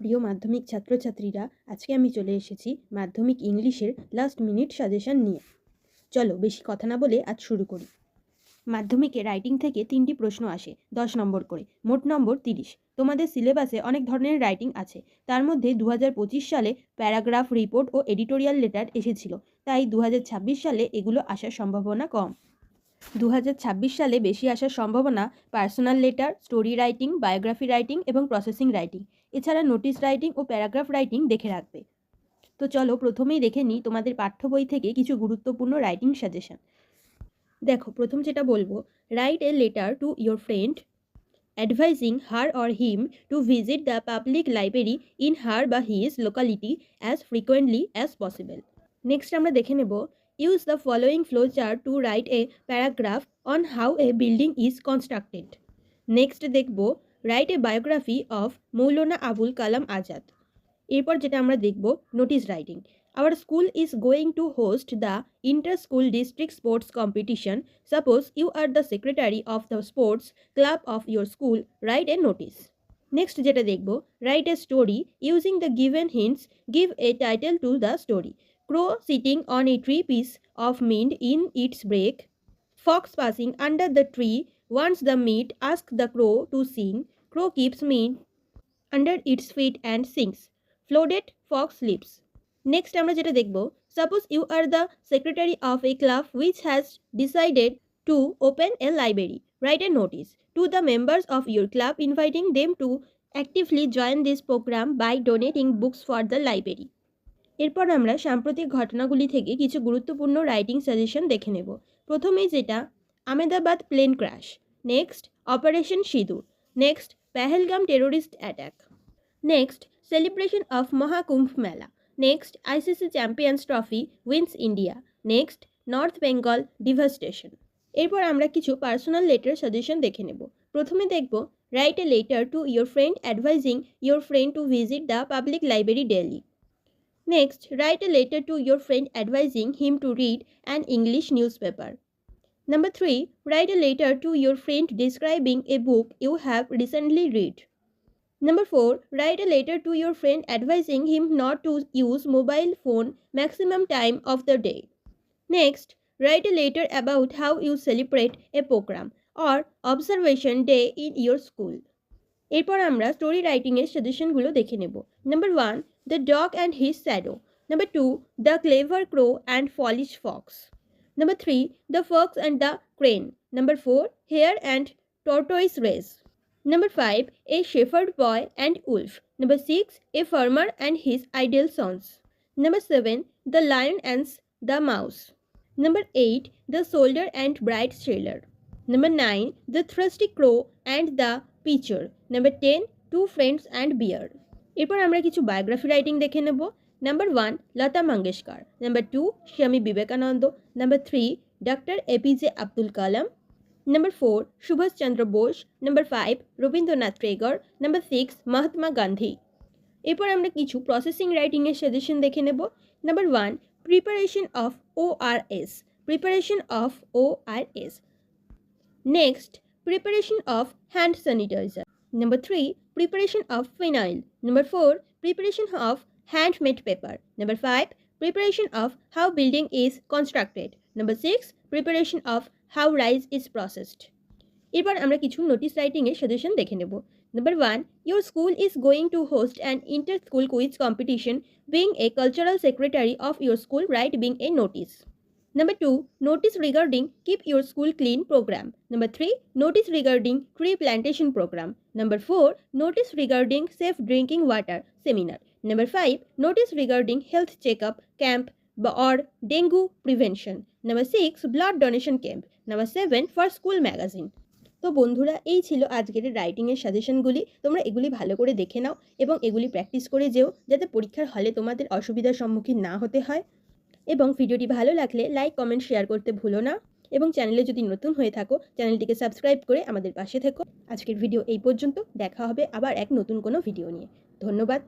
প্রিয় মাধ্যমিক ছাত্রছাত্রীরা, আজকে আমি চলে এসেছি মাধ্যমিক ইংলিশের লাস্ট মিনিট সাজেশন নিয়ে। চলো বেশি কথা না বলে আজ শুরু করি। মাধ্যমিকে রাইটিং থেকে 3টি প্রশ্ন আসে 10 নম্বর করে, মোট নম্বর 30। তোমাদের সিলেবাসে অনেক ধরনের রাইটিং আছে, তার মধ্যে 2025 সালে প্যারাগ্রাফ, রিপোর্ট ও এডিটোরিয়াল লেটার এসেছিল, তাই 2026 সালে এগুলো আসার সম্ভাবনা কম। 2026 সালে বেশি আসার সম্ভাবনা personal letter, story writing, biography writing এবং প্রসেসিং রাইটিং, এছাড়া নোটিশ রাইটিং ও প্যারাগ্রাফ রাইটিং দেখে রাখবে। তো চলো প্রথমেই দেখে নিই তোমাদের পাঠ্য বই থেকে কিছু গুরুত্বপূর্ণ রাইটিং সাজেশন। দেখো, প্রথম যেটা বলবো, write a letter to your friend advising her or him to visit the public library in her বা his locality as frequently as possible. Next আমরা দেখে নেব, use the following flowchart to write a paragraph on how a building is constructed. Next দেখব, write a biography of Maulana Abul Kalam Azad. এরপর যেটা আমরা দেখব, notice writing. Our school is going to host the inter-school district sports competition. Suppose you are the secretary of the sports club of your school. Write a notice. Next যেটা দেখব, write a story using the given hints. Give a title to the story. Crow sitting on a tree, piece of mint in its break. Fox passing under the tree wants the meat. Ask the crow to sing. Crow keeps meat under its feet and sings. Flooded fox sleeps. Next আমরা যেটা দেখব, suppose you are the secretary of a club which has decided to open a library. Write a notice to the members of your club inviting them to actively join this program by donating books for the library. এরপর আমরা সাম্প্রতিক ঘটনাগুলি থেকে কিছু গুরুত্বপূর্ণ writing suggestion দেখে নেব। প্রথমেই যেটা, Ahmedabad plane crash. Next, operation Sindoor. Next, Pahalgam terrorist attack. Next, celebration of Mahakumbh Mela. Next, ICC champions trophy wins India. Next, north Bengal devastation. এরপর আমরা কিছু পার্সোনাল লেটার সাজেশন দেখে নেব। প্রথমে দেখব, right a letter to your friend advising your friend two visit the public library daily. Next, write a letter to your friend advising him to read an English newspaper. Number 3, write a letter to your friend describing a book you have recently read. Number 4, write a letter to your friend advising him not to use mobile phone maximum time of the day. Next, write a letter about how you celebrate a program or observation day in your school. এরপর আমরা story রাইটিংয়ের সাজেশনগুলো দেখে নেব। Number 1, the dog and his shadow. Number 2, the clever crow and foolish fox. Number 3, the fox and the crane. Number 4, hare and tortoise race. Number 5, a shepherd boy and wolf. Number 6, a farmer and his idle sons. Number 7, the lion and the mouse. Number 8, the soldier and bright sailor. Number 9, The Thirsty Crow and the Pitcher. Number 10, Two Friends and Beer. এরপর আমরা কিছু biography writing দেখে নেব। Number 1, Lata Mangeshkar. Number 2, Swami Vivekananda. Number 3, doctor APJ Abdul Kalam. Number 4, Subhash Chandra Bose. Number 5, Rabindranath Tagore. Number 6, Mahatma Gandhi. এরপর আমরা কিছু processing রাইটিংয়ের suggestion দেখে নেব। Number 1, preparation of ORS. Preparation of ORS. Next, preparation of hand sanitizer. Number 3, preparation of phenyl. Number 4, preparation of handmade paper. Number 5, preparation of how building is constructed. Number 6, preparation of how rice is processed. এরপর আমরা কিছু notice রাইটিংয়ের suggestion দেখে নেব। Number 1, your school is going to host an inter-school quiz competition. Being a cultural secretary of your school, write being a notice. Number 2, notice regarding Keep Your School Clean program. Number 3, notice regarding Tree Plantation program. Number 4, notice regarding Safe Drinking Water seminar. Number 5, notice regarding health checkup camp or dengue prevention. Number 6, blood donation camp. Number 7, for school magazine. তো বন্ধুরা, এই ছিল আজকের রাইটিংয়ের সাজেশনগুলি। তোমরা এগুলি ভালো করে দেখে নাও এবং এগুলি প্র্যাকটিস করে যেও, যাতে পরীক্ষার হলে তোমাদের অসুবিধার সম্মুখীন না হতে হয়। এবং ভিডিওটি ভালো লাগলে লাইক, কমেন্ট, শেয়ার করতে ভুলো না। এবং চ্যানেলে যদি নতুন হয়ে থাকো, চ্যানেলটিকে সাবস্ক্রাইব করে আমাদের পাশে থেকো। আজকের ভিডিও এই পর্যন্ত। দেখা হবে আবার এক নতুন কোনো ভিডিও নিয়ে। ধন্যবাদ।